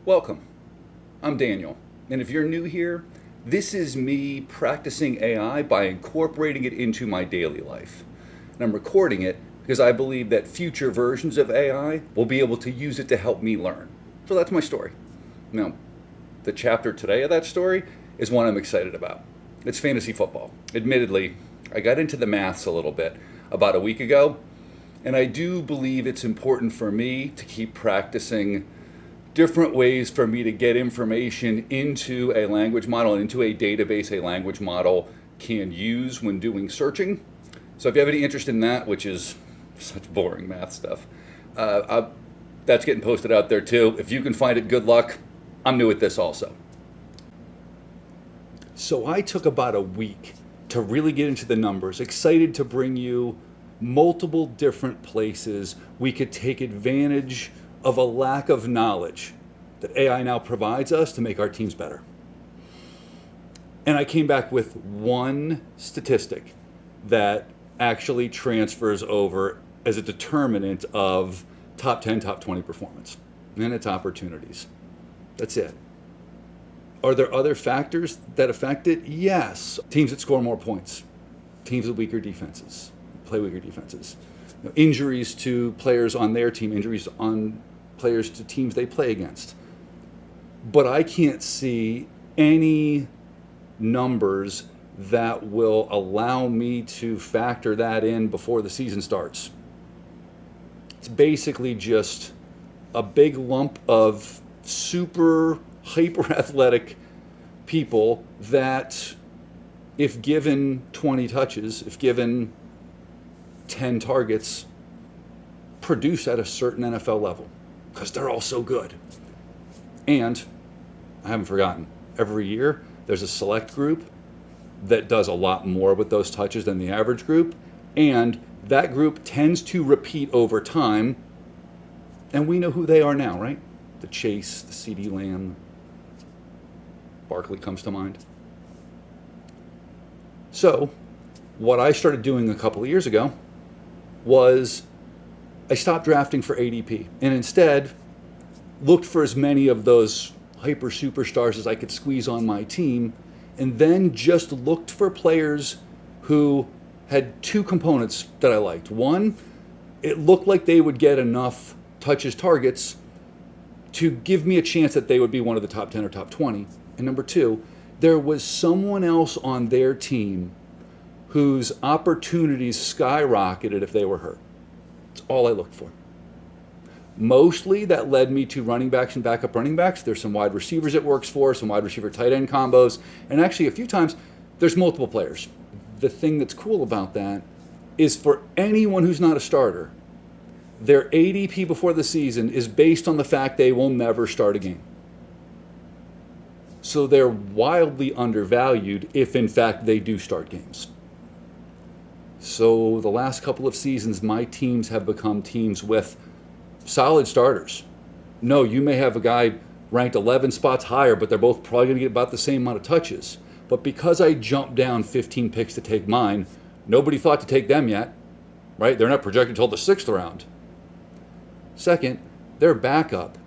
Welcome. I'm Daniel, and if you're new here, this is me practicing AI by incorporating it into my daily life. And I'm recording it because I believe that future versions of AI will be able to use it to help me learn. So that's my story. Now, the chapter today of that story is one I'm excited about. It's fantasy football. Admittedly, I got into the maths a little bit about a week ago, and I do believe it's important for me to keep practicing different ways for me to get information into a language model and into a database a language model can use when doing searching. So if you have any interest in that, which is such boring math stuff, that's getting posted out there too. If you can find it, good luck. I'm new at this also. So I took about a week to really get into the numbers, excited to bring you multiple different places we could take advantage of a lack of knowledge that AI now provides us to make our teams better. And I came back with one statistic that actually transfers over as a determinant of top 10, top 20 performance, and it's opportunities. That's it. Are there other factors that affect it? Yes. Teams that score more points, teams with weaker defenses, play weaker defenses, injuries to players on their team, injuries on players to teams they play against. But I can't see any numbers that will allow me to factor that in before the season starts. It's basically just a big lump of super hyper athletic people that, if given 20 touches, if given 10 targets, produce at a certain NFL level because they're all so good. And I haven't forgotten, every year there's a select group that does a lot more with those touches than the average group, and that group tends to repeat over time, and we know who they are now, right? The Chase, the CD Lamb, Barkley comes to mind. So what I started doing a couple of years ago was I stopped drafting for ADP and instead looked for as many of those hyper superstars as I could squeeze on my team, and then just looked for players who had two components that I liked. One, it looked like they would get enough touches, targets to give me a chance that they would be one of the top 10 or top 20. And number two, there was someone else on their team whose opportunities skyrocketed if they were hurt. That's all I looked for. Mostly that led me to running backs and backup running backs. There's some wide receivers it works for, some wide receiver tight end combos, and actually a few times there's multiple players. The thing that's cool about that is for anyone who's not a starter, their ADP before the season is based on the fact they will never start a game. So they're wildly undervalued if in fact they do start games. So the last couple of seasons, my teams have become teams with solid starters. No, you may have a guy ranked 11 spots higher, but they're both probably going to get about the same amount of touches. But because I jumped down 15 picks to take mine, nobody thought to take them yet, right? They're not projected until the 6th round. Second, their backup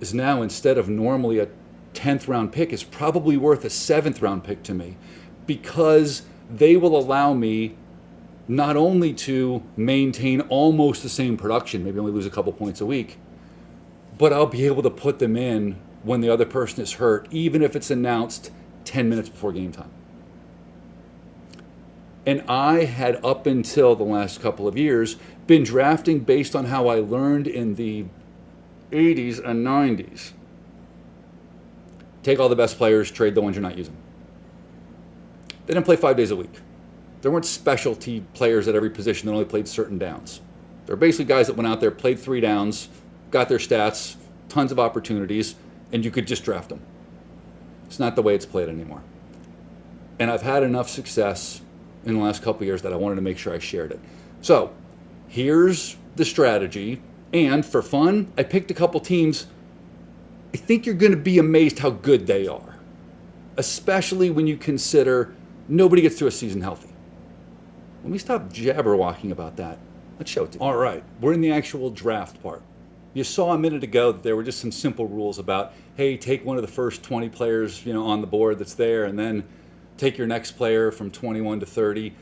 is now, instead of normally a 10th round pick, is probably worth a 7th round pick to me, because they will allow me not only to maintain almost the same production, maybe only lose a couple points a week, but I'll be able to put them in when the other person is hurt, even if it's announced 10 minutes before game time. And I had, up until the last couple of years, been drafting based on how I learned in the 80s and 90s. Take all the best players, trade the ones you're not using. They didn't play 5 days a week. There weren't specialty players at every position that only played certain downs. There were basically guys that went out there, played 3 downs, got their stats, tons of opportunities, and you could just draft them. It's not the way it's played anymore. And I've had enough success in the last couple of years that I wanted to make sure I shared it. So here's the strategy. And for fun, I picked a couple teams. I think you're going to be amazed how good they are, especially when you consider nobody gets to a season healthy. Let me stop jabberwocking about that. Let's show it to you. All right, we're in the actual draft part. You saw a minute ago that there were just some simple rules about, hey, take one of the first 20 players, on the board that's there, and then take your next player from 21 to 30.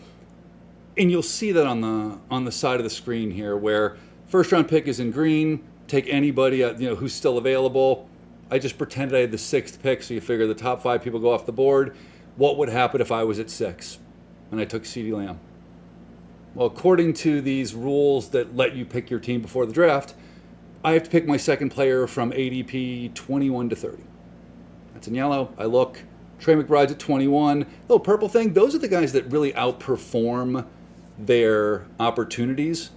And you'll see that on the side of the screen here, where first round pick is in green. Take anybody who's still available. I just pretended I had the 6th pick, so you figure the top 5 people go off the board. What would happen if I was at 6 and I took CeeDee Lamb? Well, according to these rules that let you pick your team before the draft, I have to pick my second player from ADP 21 to 30. That's in yellow. I look. Trey McBride's at 21. Little purple thing, those are the guys that really outperform their opportunities.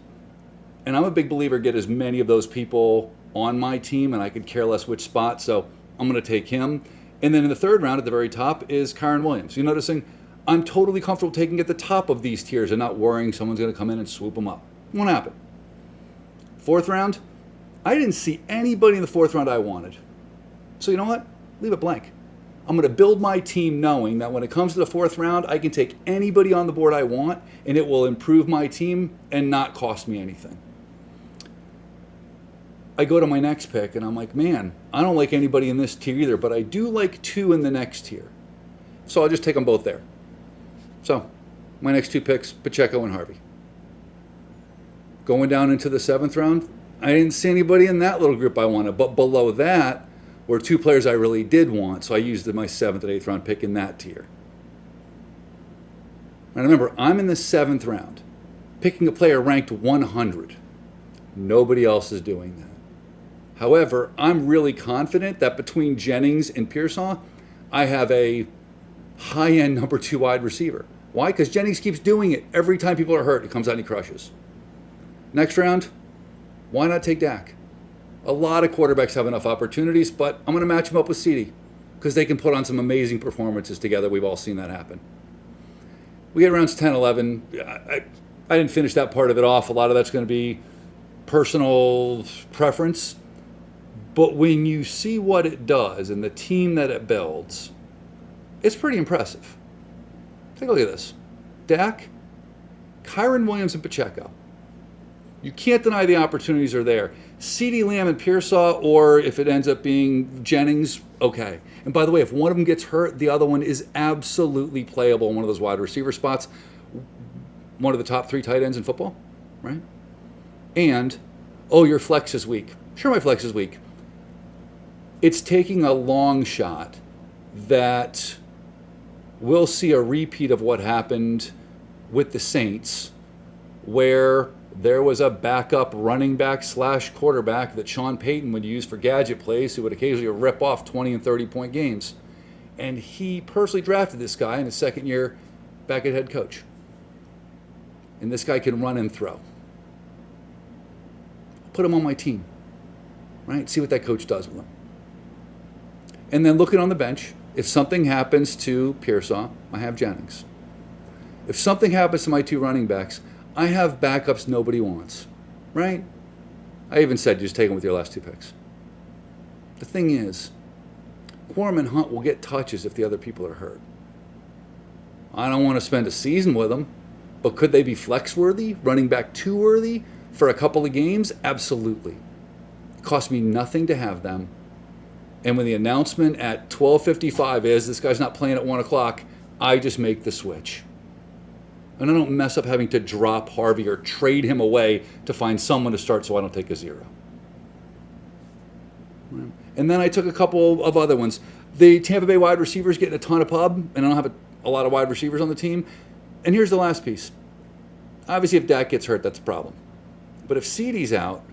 And I'm a big believer, get as many of those people on my team, and I could care less which spot, so I'm going to take him. And then in the 3rd round at the very top is Kyren Williams. You're noticing I'm totally comfortable taking at the top of these tiers and not worrying someone's going to come in and swoop them up. Won't happen. 4th round, I didn't see anybody in the 4th round I wanted. So you know what? Leave it blank. I'm going to build my team knowing that when it comes to the 4th round, I can take anybody on the board I want, and it will improve my team and not cost me anything. I go to my next pick, and I'm like, man, I don't like anybody in this tier either, but I do like 2 in the next tier. So I'll just take them both there. So my next 2 picks, Pacheco and Harvey. Going down into the 7th round, I didn't see anybody in that little group I wanted, but below that were 2 players I really did want, so I used my 7th and 8th round pick in that tier. And remember, I'm in the 7th round, picking a player ranked 100. Nobody else is doing that. However, I'm really confident that between Jennings and Pearsall, I have a high-end number 2 wide receiver. Why? Because Jennings keeps doing it. Every time people are hurt, he comes out and he crushes. Next round, why not take Dak? A lot of quarterbacks have enough opportunities, but I'm going to match him up with CeeDee because they can put on some amazing performances together. We've all seen that happen. We get rounds 10, 11. I didn't finish that part of it off. A lot of that's going to be personal preference. But when you see what it does and the team that it builds, it's pretty impressive. Take a look at this. Dak, Kyren Williams, and Pacheco. You can't deny the opportunities are there. CeeDee Lamb and Pearsall, or if it ends up being Jennings, okay. And by the way, if one of them gets hurt, the other one is absolutely playable in one of those wide receiver spots. One of the top 3 tight ends in football, right? And, your flex is weak. Sure, my flex is weak. It's taking a long shot that we'll see a repeat of what happened with the Saints, where there was a backup running back / quarterback that Sean Payton would use for gadget plays who would occasionally rip off 20 and 30-point games. And he personally drafted this guy in his 2nd year back at head coach. And this guy can run and throw. Put him on my team, right? See what that coach does with him. And then looking on the bench, if something happens to Pearsall, I have Jennings. If something happens to my 2 running backs, I have backups nobody wants, right? I even said just take them with your last 2 picks. The thing is, Quorum and Hunt will get touches if the other people are hurt. I don't want to spend a season with them, but could they be flex-worthy, running back 2-worthy for a couple of games? Absolutely. It cost me nothing to have them. And when the announcement at 12:55 is this guy's not playing at 1 o'clock, I just make the switch. And I don't mess up having to drop Harvey or trade him away to find someone to start so I don't take a 0. And then I took a couple of other ones. The Tampa Bay wide receivers getting a ton of pub, and I don't have a lot of wide receivers on the team. And here's the last piece. Obviously, if Dak gets hurt, that's a problem. But if CeeDee's out,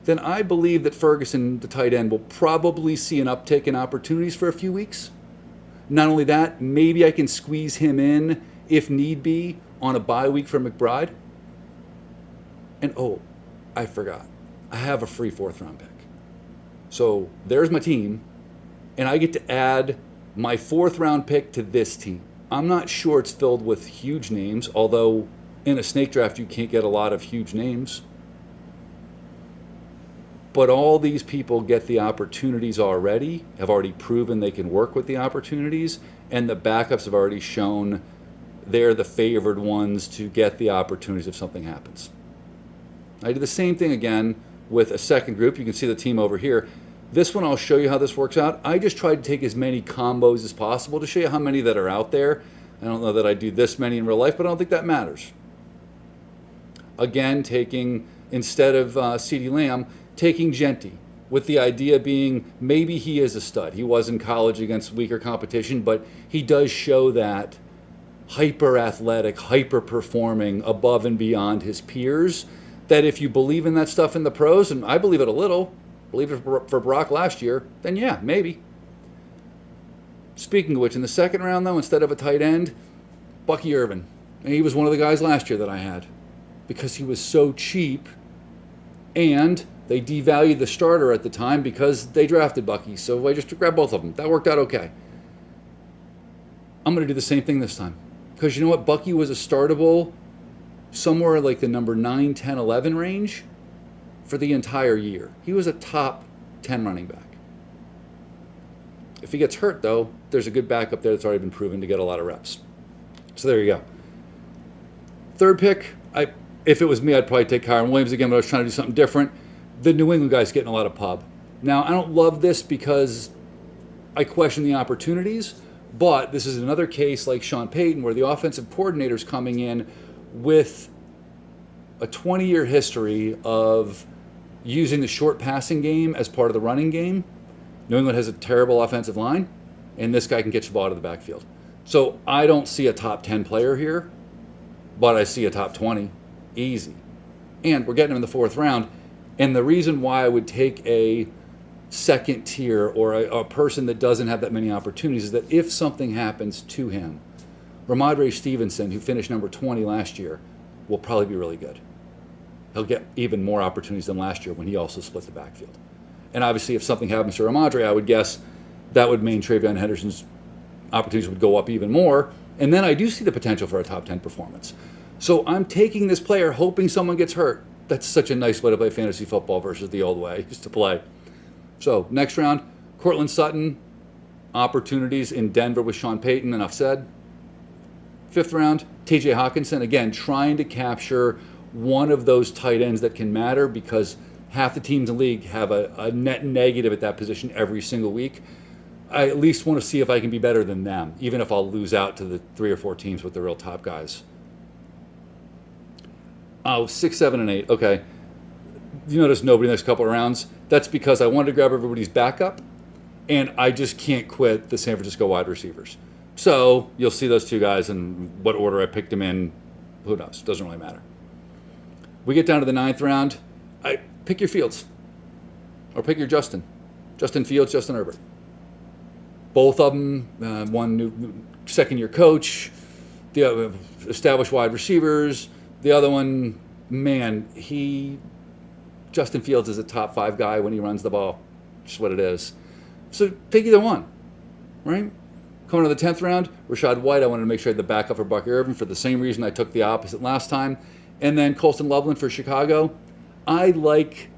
then I believe that Ferguson, the tight end, will probably see an uptick in opportunities for a few weeks. Not only that, maybe I can squeeze him in, if need be, on a bye week for McBride. And I forgot. I have a free 4th round pick. So there's my team, and I get to add my 4th round pick to this team. I'm not sure it's filled with huge names, although in a snake draft you can't get a lot of huge names. But all these people get the opportunities already, have already proven they can work with the opportunities, and the backups have already shown they're the favored ones to get the opportunities if something happens. I did the same thing again with a second group. You can see the team over here. This one, I'll show you how this works out. I just tried to take as many combos as possible to show you how many that are out there. I don't know that I do this many in real life, but I don't think that matters. Again, taking, instead of CeeDee Lamb, taking Genty, with the idea being maybe he is a stud. He was in college against weaker competition, but he does show that hyper athletic, hyper performing above and beyond his peers, that if you believe in that stuff in the pros, and I believe it a little, believe it for Brock last year, then yeah, maybe. Speaking of which, in the second round though, instead of a tight end, Bucky Irvin. And he was one of the guys last year that I had because he was so cheap, and they devalued the starter at the time because they drafted Bucky. So I just grabbed both of them. That worked out okay. I'm going to do the same thing this time. Because you know what? Bucky was a startable somewhere like the number 9, 10, 11 range for the entire year. He was a top 10 running back. If he gets hurt, though, there's a good backup there that's already been proven to get a lot of reps. So there you go. Third pick, if it was me, I'd probably take Kyron Williams again, but I was trying to do something different. The New England guy's getting a lot of pub. Now, I don't love this because I question the opportunities, but this is another case like Sean Payton where the offensive coordinator's coming in with a 20-year history of using the short passing game as part of the running game. New England has a terrible offensive line, and this guy can get the ball out of the backfield. So I don't see a top 10 player here, but I see a top 20. Easy. And we're getting him in the fourth round. And the reason why I would take a second tier or a person that doesn't have that many opportunities is that if something happens to him, Ramondre Stevenson, who finished number 20 last year, will probably be really good. He'll get even more opportunities than last year when he also split the backfield. And obviously, if something happens to Ramondre, I would guess that would mean Travion Henderson's opportunities would go up even more. And then I do see the potential for a top 10 performance. So I'm taking this player hoping someone gets hurt. That's such a nice way to play fantasy football versus the old way, just to play. So next round, Cortland Sutton, opportunities in Denver with Sean Payton, enough said. Fifth round, TJ Hawkinson, again, trying to capture one of those tight ends that can matter because half the teams in the league have a net negative at that position every single week. I at least want to see if I can be better than them, even if I'll lose out to the 3 or 4 teams with the real top guys. Oh, 6, 7, and 8. Okay. You notice nobody in the next couple of rounds. That's because I wanted to grab everybody's backup, and I just can't quit the San Francisco wide receivers. So you'll see those two guys in what order I picked them in. Who knows? Doesn't really matter. We get down to the 9th round. I pick your Fields, or pick your Justin. Justin Fields, Justin Herbert. Both of them, one new second-year coach, the other established wide receivers. The other one, man, Justin Fields is a top 5 guy when he runs the ball. Just what it is. So take either one, right? Coming to the 10th round, Rachaad White, I wanted to make sure I had the backup for Bucky Irvin for the same reason I took the opposite last time. And then Colston Loveland for Chicago. I like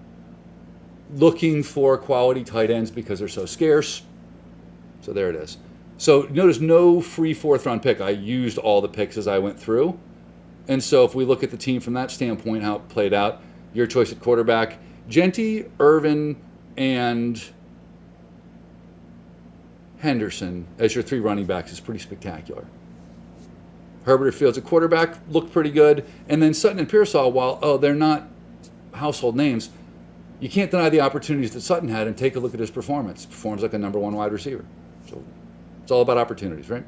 looking for quality tight ends because they're so scarce. So there it is. So notice no free 4th round pick. I used all the picks as I went through. And so if we look at the team from that standpoint, how it played out, your choice at quarterback, Genty, Irvin, and Henderson as your 3 running backs is pretty spectacular. Herbert or Fields at quarterback looked pretty good. And then Sutton and Pearsall, while, they're not household names, you can't deny the opportunities that Sutton had and take a look at his performance. He performs like a number 1 wide receiver. So it's all about opportunities, right?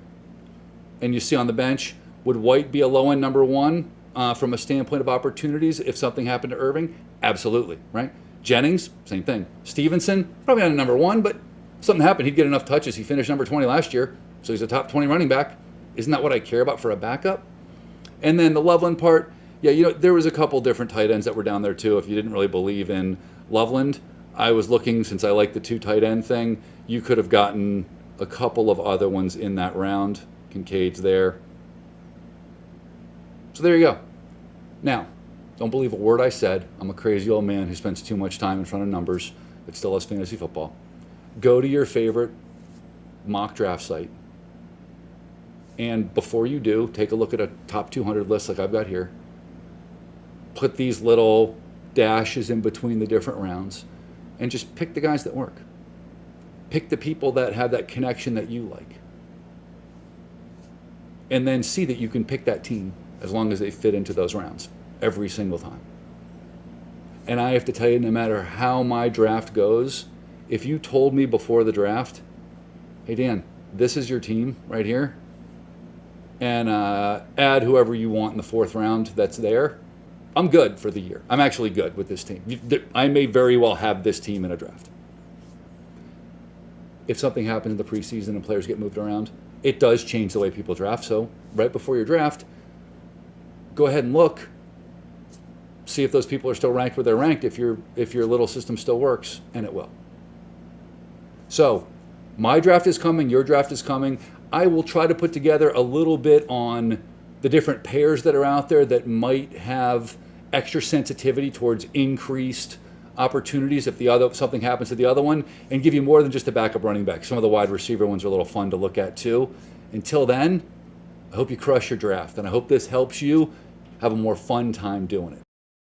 And you see on the bench, would White be a low-end number 1 from a standpoint of opportunities if something happened to Irving? Absolutely, right? Jennings, same thing. Stevenson, probably not a number 1, but if something happened, he'd get enough touches. He finished number 20 last year, so he's a top 20 running back. Isn't that what I care about for a backup? And then the Loveland part, yeah, there was a couple different tight ends that were down there too. If you didn't really believe in Loveland, I was looking, since I like the 2 tight end thing, you could have gotten a couple of other ones in that round. Kincaid's there. So there you go. Now, don't believe a word I said. I'm a crazy old man who spends too much time in front of numbers but still loves fantasy football. Go to your favorite mock draft site. And before you do, take a look at a top 200 list like I've got here. Put these little dashes in between the different rounds, and just pick the guys that work. Pick the people that have that connection that you like. And then see that you can pick that team as long as they fit into those rounds every single time. And I have to tell you, no matter how my draft goes, if you told me before the draft, hey Dan, this is your team right here, and add whoever you want in the 4th round that's there, I'm good for the year. I'm actually good with this team. I may very well have this team in a draft. If something happens in the preseason and players get moved around, it does change the way people draft. So right before your draft, go ahead and look, see if those people are still ranked where they're ranked, if your little system still works, and it will. So my draft is coming, your draft is coming. I will try to put together a little bit on the different pairs that are out there that might have extra sensitivity towards increased opportunities if something happens to the other one, and give you more than just a backup running back. Some of the wide receiver ones are a little fun to look at too. Until then, I hope you crush your draft, and I hope this helps you have a more fun time doing it.